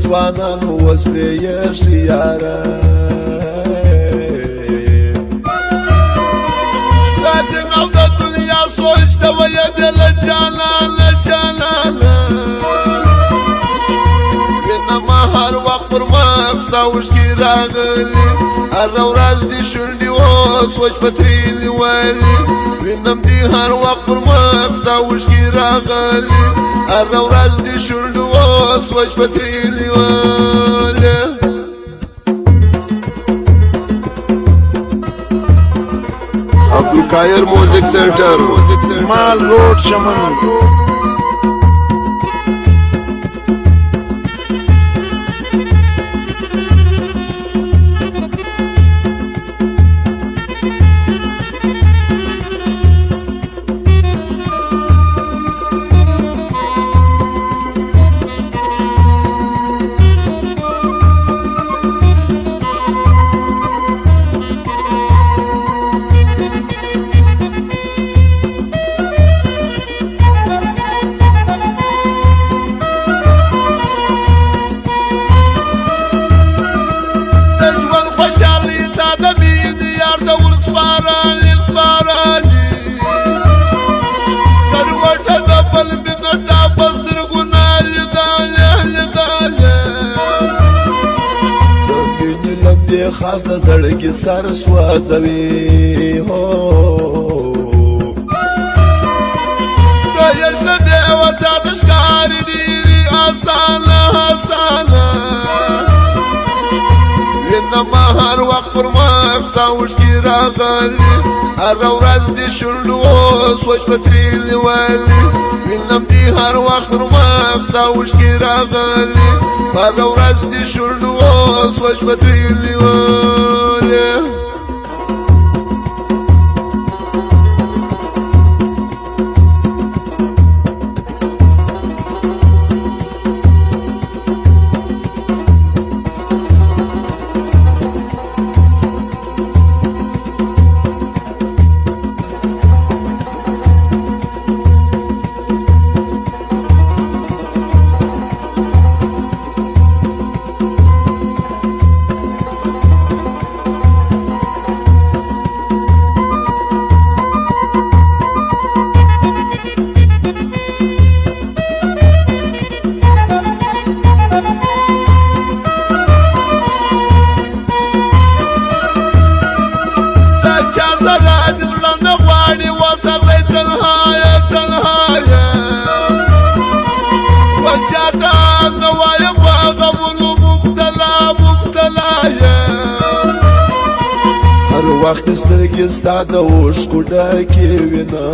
ځوانانو اوس پرې یې یاره د دین او د دنیا سوچ ته ویې بې له جانانه جانانه وینمه هر وخت پر مخ ستا اوښکې راغلي هره ورځ دې شونډې اوس وچ په ترې نیولي وینم دې هر وخت پر مخ ستا اوښکې راغلي هره ورځ دې شونډې اوس وچ په ترې نیولي عبدالقاهر موزیک سنټر مال روډ چمن خاص د زړګي سر سوځوي هو د یشله دی وتا د ښکاري ډېرې اسانه اسانه وینمه هر وخت پر مخ ستا اوښکې راغلي هره ورځ دې شونډو اوس وچ په ترې نیولي وینم دې هر وخت پر مخ ستا اوښکې راغلي هره ورځ دې شونډو اوس وچ په ترې نیولي وخت سترګې ستا د اوښکو ډکې وینه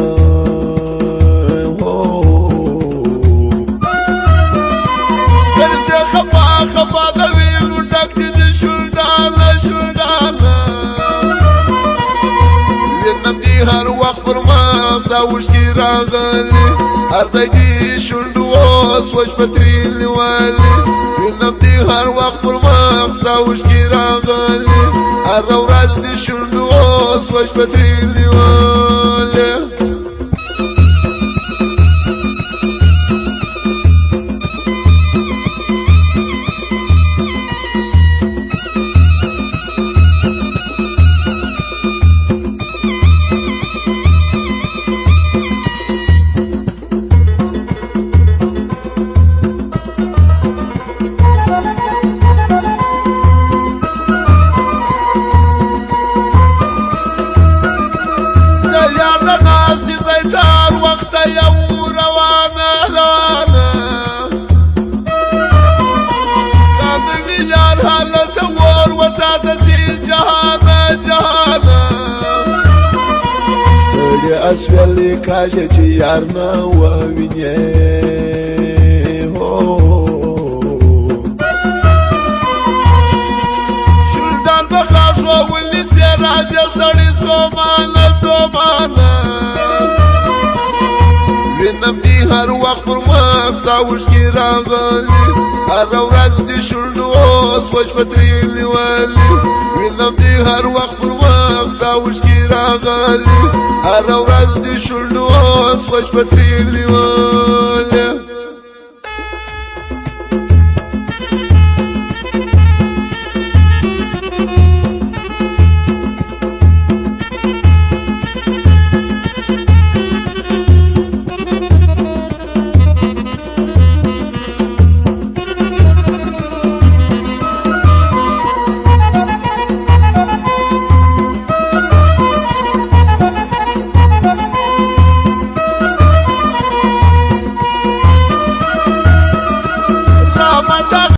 تر دې خفا خفا د وینو ډک دي د شلډانه شلډانه وینم دې هر وخت پر مخ ستا اوښکې راغلي هر ځای دې شونډو اوس وچ په ترې نیولي وینم دې هر وخت پر مخ ستا اوښکې راغلي هره ورځ دې شونډو اوس وچ په ترې نیولي اسویلی کاږي چې یار نه ووینې شلډان به خاص ونیسي راځي سړي ستومانه ستومانه وینم دې هر وخت پر مخ ستا اوښکې راغلي هره ورځ دې شونډو اوس وچ په ترې نیولي وینم دې هر وخت پر مخ ستا اوښکې راغلي هره ورځ دې شونډو اوس وچ په ترې نیولي